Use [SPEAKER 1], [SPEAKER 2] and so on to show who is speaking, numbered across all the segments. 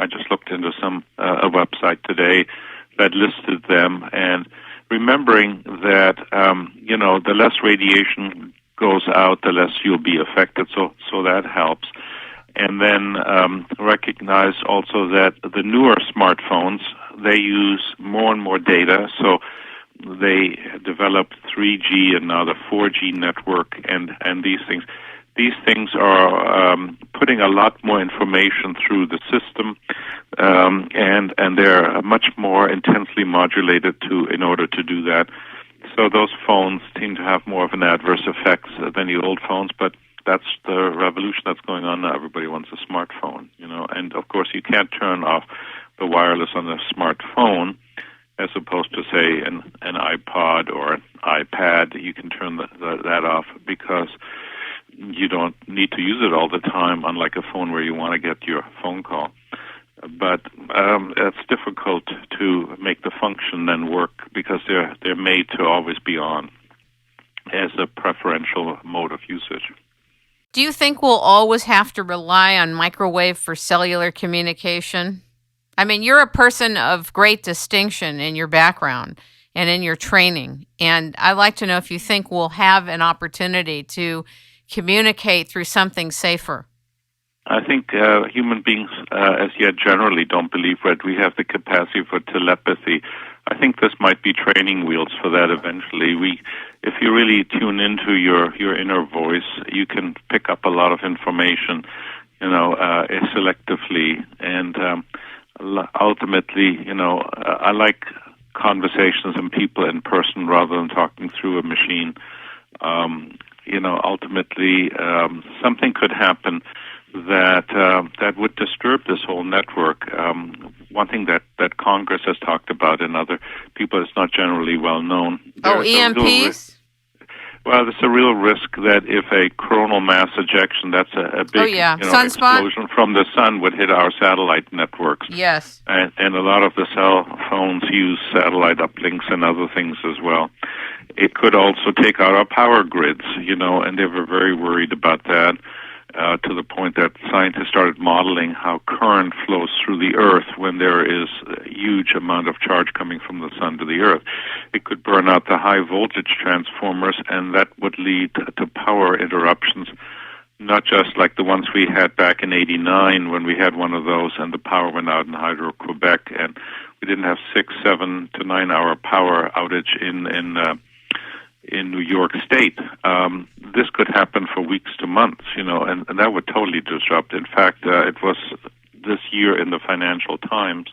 [SPEAKER 1] I just looked into a website today that listed them, and remembering that, the less radiation goes out, the less you'll be affected, so that helps. And then recognize also that the newer smartphones, they use more and more data, so they developed 3G and now the 4G network and these things. These things are putting a lot more information through the system, and they're much more intensely modulated in order to do that. So those phones seem to have more of an adverse effect than the old phones, but that's the revolution that's going on now. Everybody wants a smartphone, and of course you can't turn off the wireless on a smartphone as opposed to, say, an iPod or an iPad. You can turn that off because you don't need to use it all the time, unlike a phone where you want to get your phone call. But it's difficult to make the function then work because they're made to always be on as a preferential mode of usage.
[SPEAKER 2] Do you think we'll always have to rely on microwave for cellular communication? I mean, you're a person of great distinction in your background and in your training, and I'd like to know if you think we'll have an opportunity to communicate through something safer.
[SPEAKER 1] I think human beings, as yet, generally don't believe that we have the capacity for telepathy. I think this might be training wheels for that eventually. If you really tune into your inner voice, you can pick up a lot of information, selectively. And ultimately, I like conversations and people in person rather than talking through a machine. Ultimately, something could happen that would disturb this whole network. One thing that Congress has talked about and other people is not generally well known.
[SPEAKER 2] EMPs?
[SPEAKER 1] Well, there's a real risk that if a coronal mass ejection, that's a big explosion from the sun, would hit our satellite networks.
[SPEAKER 2] Yes.
[SPEAKER 1] And a lot of the cell phones use satellite uplinks and other things as well. It could also take out our power grids, and they were very worried about that. To the point that scientists started modeling how current flows through the Earth when there is a huge amount of charge coming from the sun to the Earth. It could burn out the high voltage transformers, and that would lead to power interruptions, not just like the ones we had back in '89 when we had one of those and the power went out in Hydro-Quebec, and we didn't have 6, 7 to 9 hour power outage in New York State. This could happen for weeks to months, and that would totally disrupt. In fact, it was this year in the Financial Times,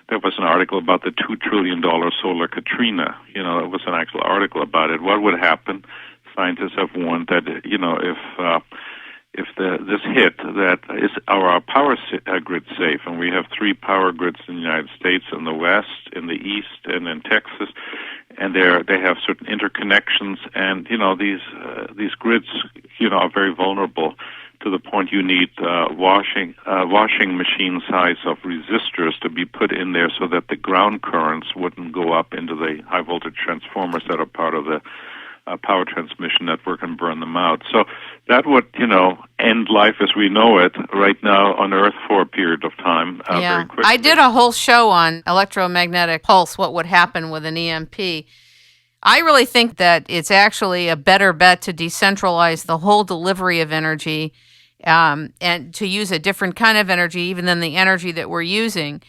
[SPEAKER 1] there was an article about the $2 trillion solar Katrina. It was an actual article about it. What would happen? Scientists have warned that, if this hit, that is our power grid safe, and we have 3 power grids in the United States, in the West, in the East, and in Texas, and they have certain interconnections, and these grids are very vulnerable to the point you need washing machine size of resistors to be put in there so that the ground currents wouldn't go up into the high voltage transformers that are part of the power transmission network and burn them out. So that would, end life as we know it right now on Earth for a period of time very quickly.
[SPEAKER 2] I did a whole show on electromagnetic pulse, what would happen with an EMP. I really think that it's actually a better bet to decentralize the whole delivery of energy and to use a different kind of energy even than the energy that we're using.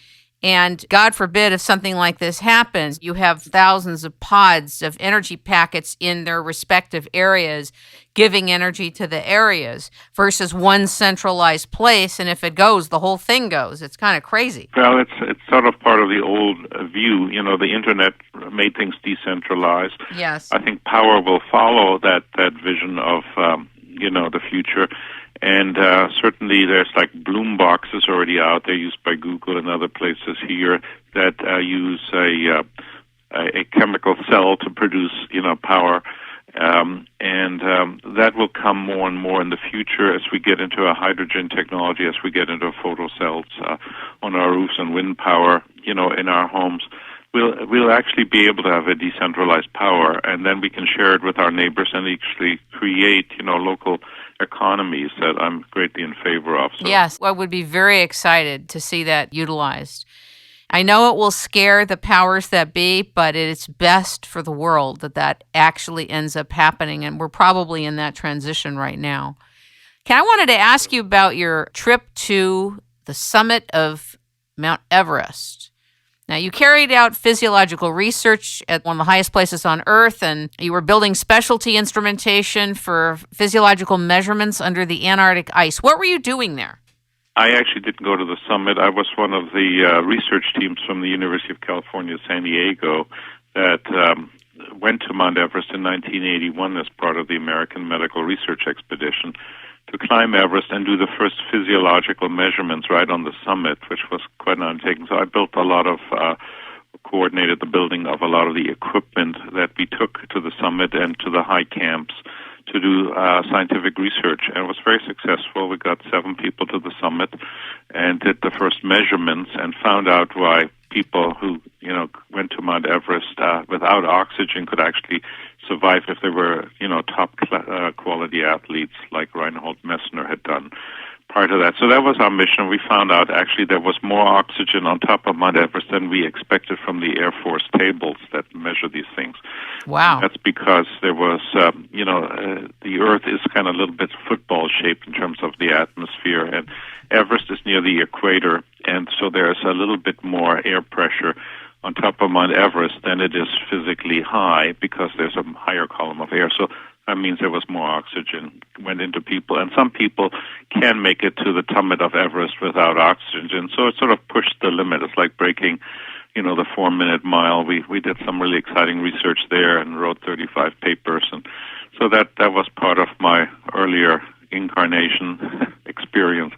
[SPEAKER 2] And God forbid if something like this happens, you have thousands of pods of energy packets in their respective areas giving energy to the areas versus one centralized place. And if it goes, the whole thing goes. It's kind of crazy.
[SPEAKER 1] Well, it's sort of part of the old view. The internet made things decentralized.
[SPEAKER 2] Yes.
[SPEAKER 1] I think power will follow that vision of, the future. And certainly there's like Bloom boxes already out there used by Google and other places here that use a chemical cell to produce, power. And that will come more and more in the future as we get into a hydrogen technology, as we get into photo cells on our roofs and wind power, in our homes. We'll actually be able to have a decentralized power, and then we can share it with our neighbors and actually create, local economies that I'm greatly in favor of. So.
[SPEAKER 2] Yes, I would be very excited to see that utilized. I know it will scare the powers that be, but it's best for the world that actually ends up happening, and we're probably in that transition right now. I wanted to ask you about your trip to the summit of Mount Everest. Now, you carried out physiological research at one of the highest places on Earth, and you were building specialty instrumentation for physiological measurements under the Antarctic ice. What were you doing there?
[SPEAKER 1] I actually didn't go to the summit. I was one of the research teams from the University of California, San Diego, that went to Mount Everest in 1981 as part of the American Medical Research Expedition to climb Everest and do the first physiological measurements right on the summit, which was quite an undertaking. So I built a lot of, coordinated the building of a lot of the equipment that we took to the summit and to the high camps to do scientific research, and it was very successful. We got 7 people to the summit and did the first measurements and found out why people who went to Mount Everest without oxygen could actually survive if they were top quality athletes like Reinhold Messner had done prior to that. So that was our mission. We found out actually there was more oxygen on top of Mount Everest than we expected from the Air Force tables that measure these things.
[SPEAKER 2] Wow.
[SPEAKER 1] And that's because there was, the Earth is kind of a little bit football-shaped in terms of the atmosphere, and Everest is near the equator, and so there's a little bit more air pressure on top of Mount Everest than it is physically high because there's a higher column of air. So that means there was more oxygen went into people, and some people can make it to the summit of Everest without oxygen. So it sort of pushed the limit. It's like breaking, the 4-minute mile. We did some really exciting research there and wrote 35 papers, and so that was part of my earlier incarnation experience.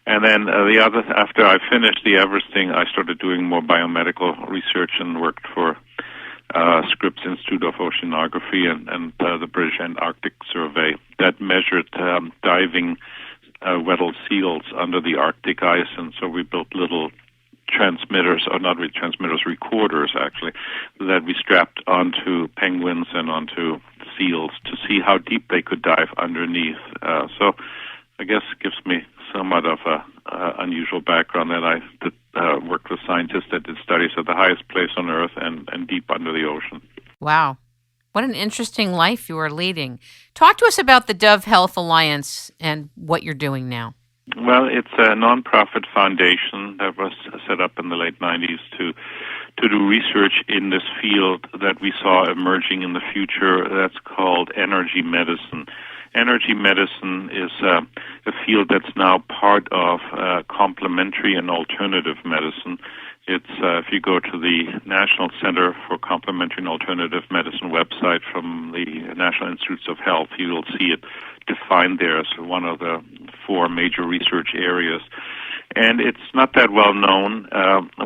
[SPEAKER 1] And then after I finished the Everest thing, I started doing more biomedical research and worked for Scripps Institute of Oceanography and the British Antarctic Survey that measured diving Weddell seals under the Arctic ice. And so we built little transmitters, or not really transmitters, recorders actually, that we strapped onto penguins and onto seals to see how deep they could dive underneath. So I guess it gives me somewhat of a unusual background that I worked with scientists that did studies at the highest place on Earth and deep under the ocean.
[SPEAKER 2] Wow. What an interesting life you are leading. Talk to us about the Dove Health Alliance and what you're doing now.
[SPEAKER 1] Well, it's a nonprofit foundation that was set up in the late 90s to do research in this field that we saw emerging in the future that's called energy medicine. Energy medicine is a field that's now part of complementary and alternative medicine. It's if you go to the National Center for Complementary and Alternative Medicine website from the National Institutes of Health, you will see it defined there as one of the 4 major research areas. And it's not that well known.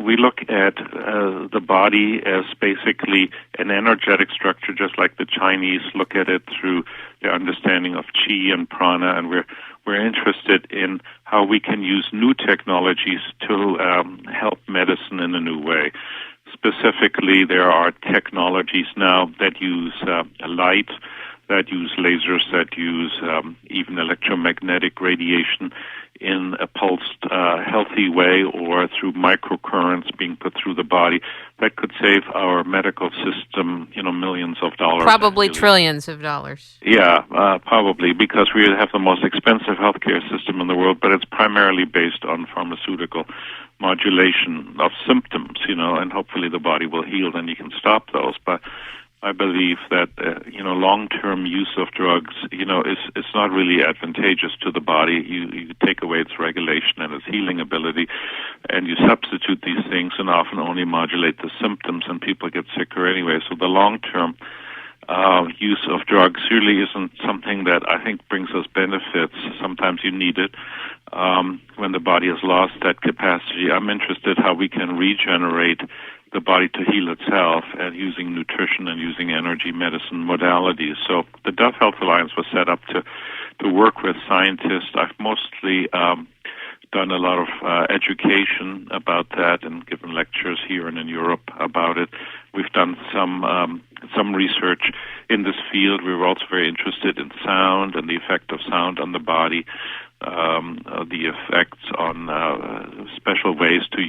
[SPEAKER 1] We look at the body as basically an energetic structure, just like the Chinese look at it through their understanding of qi and prana, and we're interested in how we can use new technologies to help medicine in a new way. Specifically, there are technologies now that use light, that use lasers, that use even electromagnetic radiation in a pulsed, healthy way, or through microcurrents being put through the body, that could save our medical system, millions of dollars.
[SPEAKER 2] Probably trillions of dollars.
[SPEAKER 1] Yeah, probably, because we have the most expensive healthcare system in the world, but it's primarily based on pharmaceutical modulation of symptoms, and hopefully the body will heal, then you can stop those. But I believe that long-term use of drugs, is not really advantageous to the body. You take away its regulation and its healing ability, and you substitute these things and often only modulate the symptoms, and people get sicker anyway. So the long-term use of drugs really isn't something that I think brings us benefits. Sometimes you need it when the body has lost that capacity. I'm interested how we can regenerate the body to heal itself, and using nutrition and using energy medicine modalities. So the Dove Health Alliance was set up to work with scientists. I've mostly done a lot of education about that and given lectures here and in Europe about it. We've done some some research in this field. We were also very interested in sound and the effect of sound on the body, the effects on special ways to